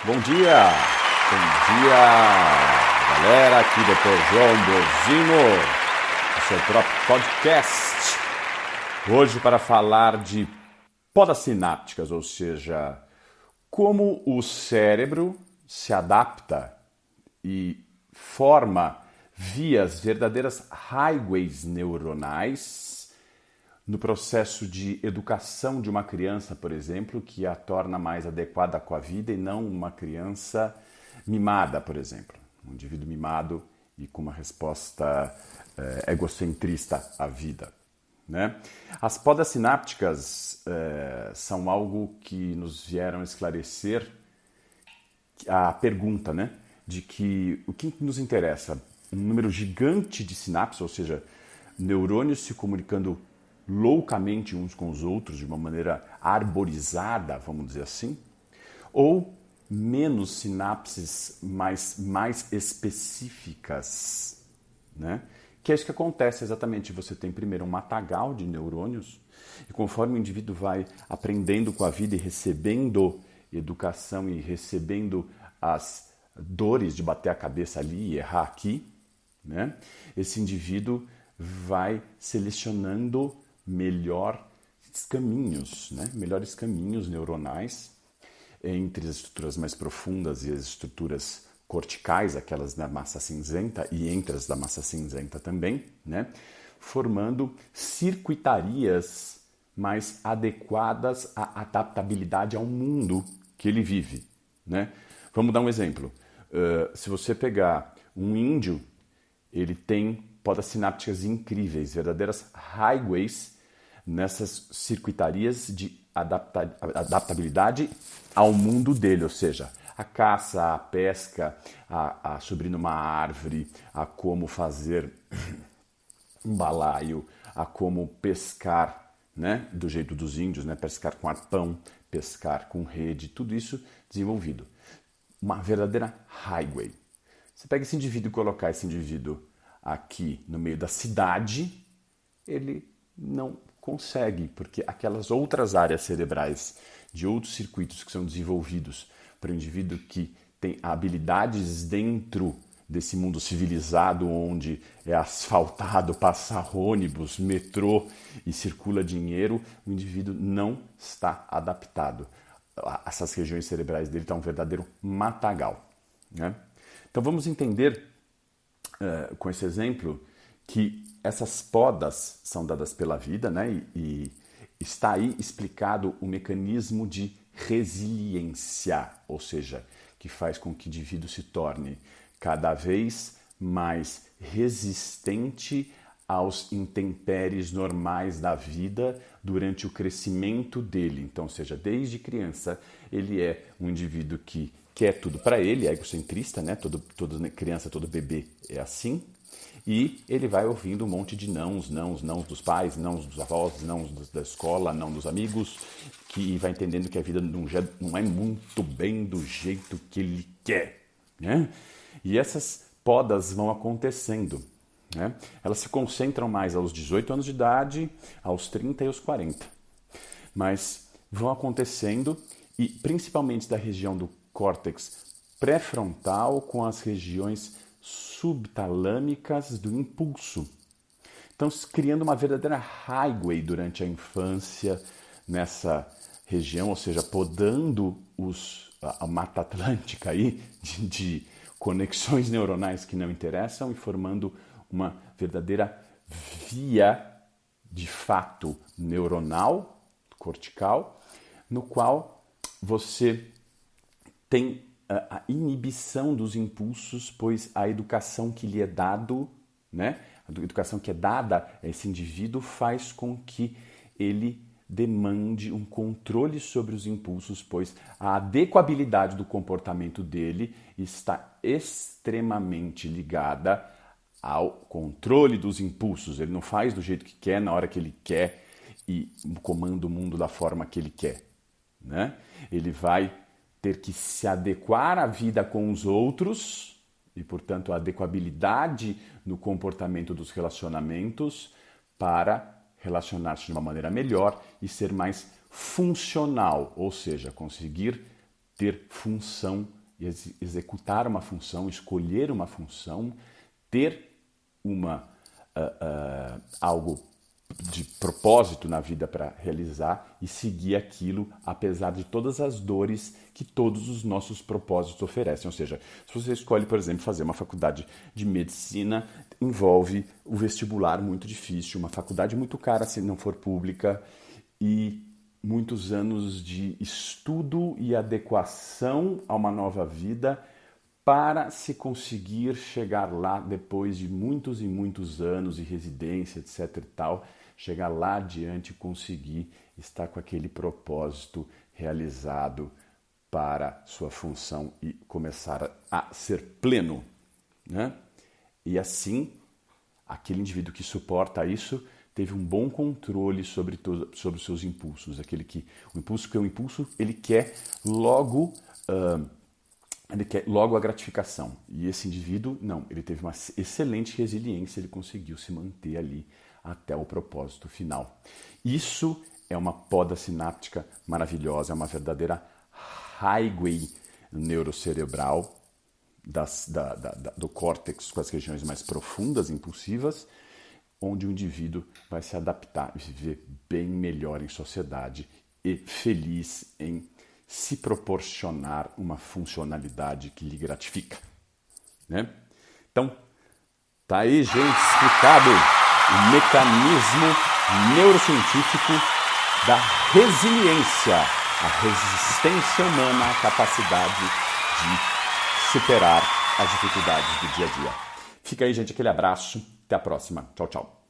Bom dia, galera, aqui Dr. João Bozino, o seu próprio podcast, hoje para falar de podas sinápticas, ou seja, como o cérebro se adapta e forma vias, verdadeiras highways neuronais, no processo de educação de uma criança, por exemplo, que a torna mais adequada com a vida e não uma criança mimada, por exemplo. Um indivíduo mimado e com uma resposta egocentrista à vida. Né? As podas sinápticas são algo que nos vieram esclarecer a pergunta, né, de que o que nos interessa? Um número gigante de sinapses, ou seja, neurônios se comunicando loucamente uns com os outros, de uma maneira arborizada, vamos dizer assim, ou menos sinapses mais específicas, né? Que é isso que acontece exatamente. Você tem primeiro um matagal de neurônios e conforme o indivíduo vai aprendendo com a vida e recebendo educação e recebendo as dores de bater a cabeça ali e errar aqui, né? Esse indivíduo vai selecionando melhores caminhos neuronais entre as estruturas mais profundas e as estruturas corticais, aquelas da massa cinzenta e entre as da massa cinzenta também, né? Formando circuitarias mais adequadas à adaptabilidade ao mundo que ele vive, né? Vamos dar um exemplo. Se você pegar um índio, ele tem podas sinápticas incríveis, verdadeiras highways nessas circuitarias de adaptabilidade ao mundo dele, ou seja, a caça, a pesca, a subir numa árvore, a como fazer um balaio, a como pescar, né, do jeito dos índios, né, pescar com arpão, pescar com rede, tudo isso desenvolvido. Uma verdadeira highway. Você pega esse indivíduo e colocar esse indivíduo aqui no meio da cidade, ele não consegue, porque aquelas outras áreas cerebrais de outros circuitos que são desenvolvidos para o indivíduo que tem habilidades dentro desse mundo civilizado onde é asfaltado, passa ônibus, metrô e circula dinheiro, o indivíduo não está adaptado. Essas regiões cerebrais dele estão um verdadeiro matagal, né? Então vamos entender com esse exemplo que essas podas são dadas pela vida, né? E está aí explicado o mecanismo de resiliência, ou seja, que faz com que o indivíduo se torne cada vez mais resistente aos intempéries normais da vida durante o crescimento dele. Então, ou seja, desde criança, ele é um indivíduo que quer tudo para ele, é egocentrista, né? Toda criança, todo bebê é assim. E ele vai ouvindo um monte de nãos dos pais, nãos dos avós, nãos da escola, não dos amigos, que vai entendendo que a vida não é muito bem do jeito que ele quer, né? E essas podas vão acontecendo, né? Elas se concentram mais aos 18 anos de idade, aos 30 e aos 40. Mas vão acontecendo e principalmente da região do córtex pré-frontal com as regiões subtalâmicas do impulso. Então, criando uma verdadeira highway durante a infância nessa região, ou seja, podando a Mata Atlântica aí de conexões neuronais que não interessam e formando uma verdadeira via de fato neuronal, cortical, no qual você tem a inibição dos impulsos, pois a educação que lhe é dado, né? A educação que é dada a esse indivíduo faz com que ele demande um controle sobre os impulsos, pois a adequabilidade do comportamento dele está extremamente ligada ao controle dos impulsos. Ele não faz do jeito que quer, na hora que ele quer e comanda o mundo da forma que ele quer, né? Ele vai ter que se adequar à vida com os outros e, portanto, a adequabilidade no comportamento dos relacionamentos para relacionar-se de uma maneira melhor e ser mais funcional, ou seja, conseguir ter função, executar uma função, escolher uma função, ter algo de propósito na vida para realizar e seguir aquilo apesar de todas as dores que todos os nossos propósitos oferecem. Ou seja, se você escolhe, por exemplo, fazer uma faculdade de medicina, envolve o vestibular muito difícil, uma faculdade muito cara se não for pública e muitos anos de estudo e adequação a uma nova vida para se conseguir chegar lá depois de muitos e muitos anos de residência, etc. e tal, chegar lá adiante e conseguir estar com aquele propósito realizado para sua função e começar a ser pleno, né? E assim, aquele indivíduo que suporta isso teve um bom controle sobre os seus impulsos. O impulso, ele quer logo a gratificação. E esse indivíduo, não, ele teve uma excelente resiliência, ele conseguiu se manter ali até o propósito final. Isso é uma poda sináptica maravilhosa, é uma verdadeira highway neurocerebral do córtex com as regiões mais profundas, impulsivas, onde o indivíduo vai se adaptar e viver bem melhor em sociedade e feliz em se proporcionar uma funcionalidade que lhe gratifica, né? Então, tá aí, gente, explicado o mecanismo neurocientífico da resiliência, a resistência humana, a capacidade de superar as dificuldades do dia a dia. Fica aí, gente, aquele abraço. Até a próxima. Tchau, tchau.